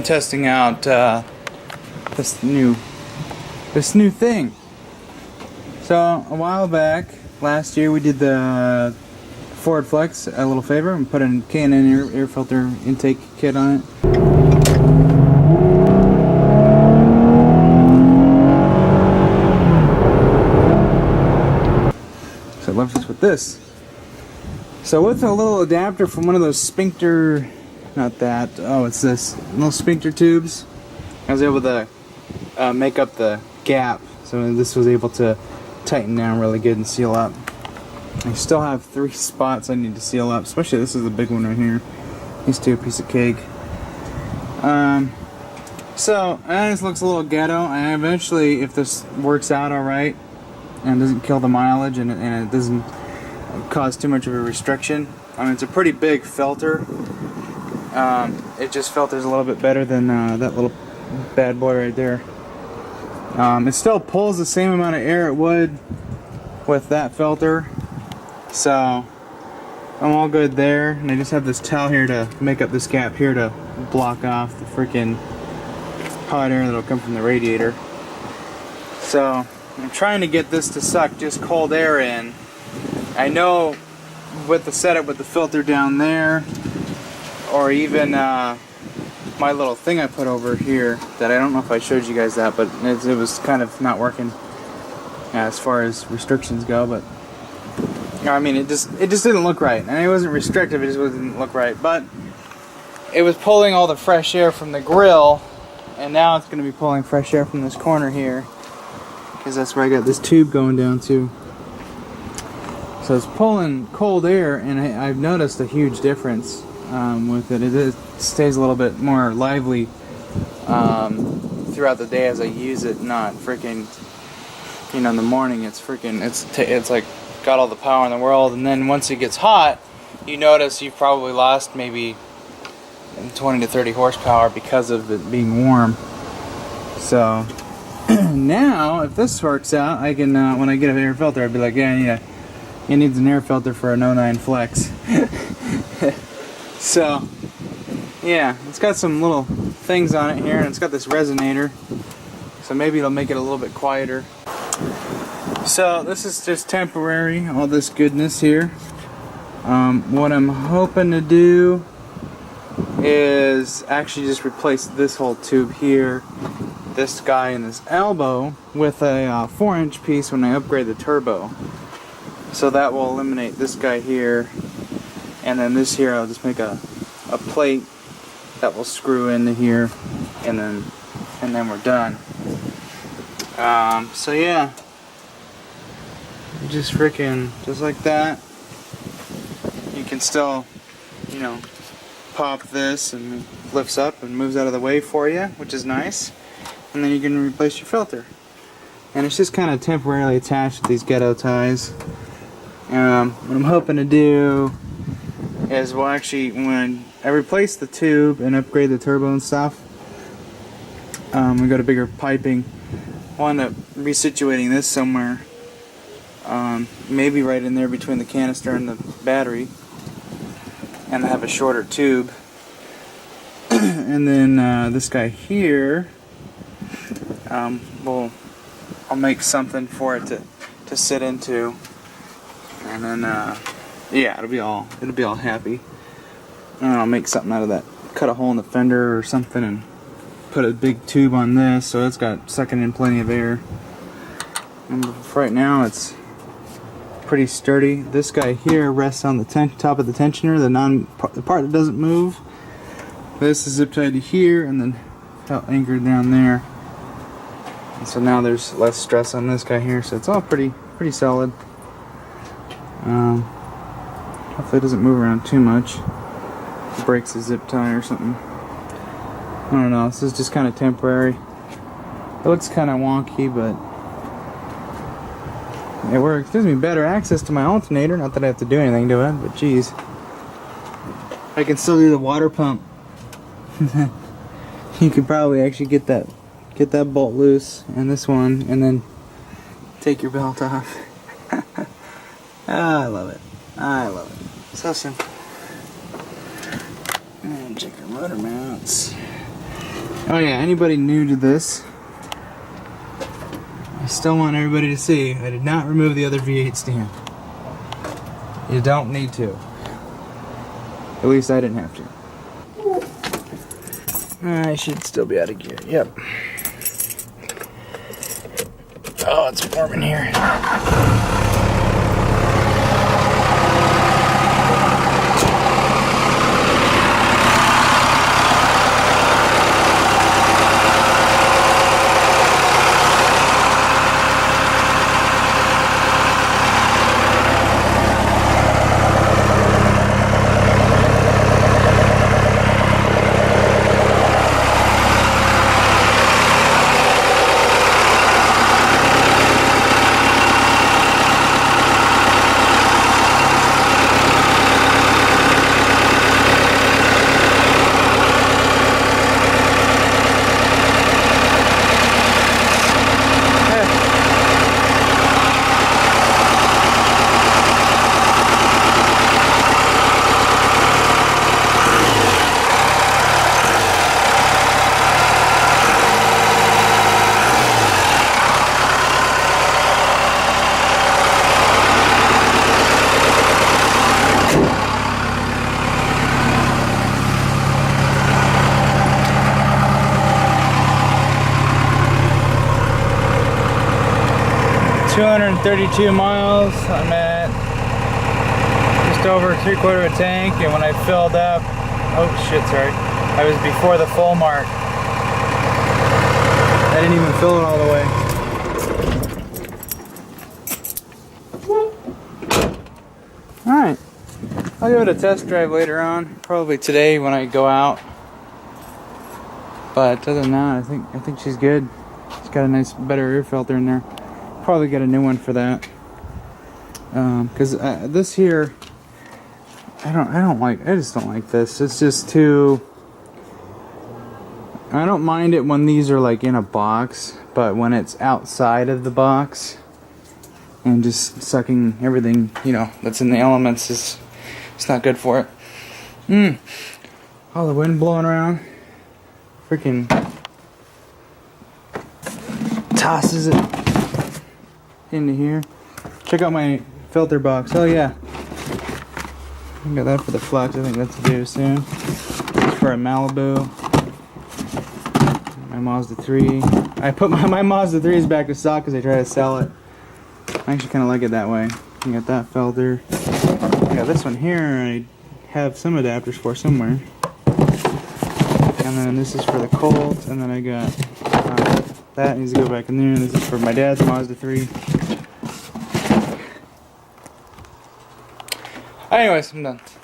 testing out this new thing. So a while back, last year, we did the Ford Flex a little favor and put a K&N air filter intake kit on it. So it left us with this. So with a little adapter from one of those sphincter, not that, oh, it's this, little sphincter tubes, I was able to make up the gap. So this was able to tighten down really good and seal up. I still have 3 spots I need to seal up, especially this is the big one right here. These two, a piece of cake. So this looks a little ghetto, and eventually, if this works out alright and doesn't kill the mileage and it doesn't cause too much of a restriction, I mean, it's a pretty big filter. It just filters a little bit better than that little bad boy right there. It still pulls the same amount of air it would with that filter, so I'm all good there. And I just have this towel here to make up this gap here to block off the freaking hot air that'll come from the radiator. So I'm trying to get this to suck just cold air in. I know with the setup with the filter down there, or even my little thing I put over here, that I don't know if I showed you guys that, but it was kind of not working as far as restrictions go. But I mean, it just didn't look right, and it wasn't restrictive, it just didn't look right. But it was pulling all the fresh air from the grill, and now it's going to be pulling fresh air from this corner here, because that's where I got this tube going down to. So it's pulling cold air, and I've noticed a huge difference with it. It stays a little bit more lively throughout the day as I use it, not freaking, you know, in the morning it's like got all the power in the world, and then once it gets hot, you notice you've probably lost maybe 20 to 30 horsepower because of it being warm. So now, if this works out, I can, when I get an air filter, I'd be like, yeah, it needs an air filter for an 09 Flex. So, yeah, it's got some little things on it here, and it's got this resonator, so maybe it'll make it a little bit quieter. So this is just temporary, all this goodness here. What I'm hoping to do is actually just replace this whole tube here, this guy and this elbow, with a 4-inch piece when I upgrade the turbo. So that will eliminate this guy here, and then this here I'll just make a plate that will screw into here, and then we're done. So yeah, just like that. You can still, you know, pop this and it lifts up and moves out of the way for you, which is nice. And then you can replace your filter. And it's just kind of temporarily attached to these ghetto ties. What I'm hoping to do is, well, actually, when I replace the tube and upgrade the turbo and stuff, we got a bigger piping. I wind up resituating this somewhere, maybe right in there between the canister and the battery, and have a shorter tube. And then this guy here, I'll make something for it to sit into. And then, yeah, it'll be all happy. And I'll make something out of that. Cut a hole in the fender or something and put a big tube on this, so it's got sucking in plenty of air. And for right now, it's pretty sturdy. This guy here rests on the top of the tensioner, the part that doesn't move. This is zip tied to here, and then anchored down there. And so now there's less stress on this guy here, so it's all pretty solid. Hopefully it doesn't move around too much. It breaks the zip tie or something. I don't know, this is just kind of temporary. It looks kind of wonky, but it works. It gives me better access to my alternator, not that I have to do anything to it, but geez. I can still do the water pump. You could probably actually get that bolt loose and this one, and then take your belt off. I love it. I love it. So simple. And check your motor mounts. Oh yeah, anybody new to this, I still want everybody to see I did not remove the other V8 stand. You don't need to. At least I didn't have to. I should still be out of gear. Yep. Oh, it's warm in here. 232 miles. I'm at just over 3/4 of a tank, and when I filled up, oh shit, sorry, I was before the full mark. I didn't even fill it all the way. Alright, I'll give it a test drive later on, probably today when I go out. But other than that, I think she's good. She's got a nice, better air filter in there. Probably get a new one for that. Because this here, I just don't like this. It's just too. I don't mind it when these are like in a box, but when it's outside of the box and just sucking everything, you know, that's in the elements, it's not good for it. All the wind blowing around, freaking tosses it into here. Check out my filter box. Oh yeah, I got that for the flux. I think that's due soon. It's for a Malibu. My Mazda 3. I put my Mazda 3s back to stock because I try to sell it. I actually kind of like it that way. You got that filter. I got this one here. I have some adapters for somewhere. And then this is for the Colt. And then I got that needs to go back in there. This is for my dad's Mazda 3. Anyways, I'm done.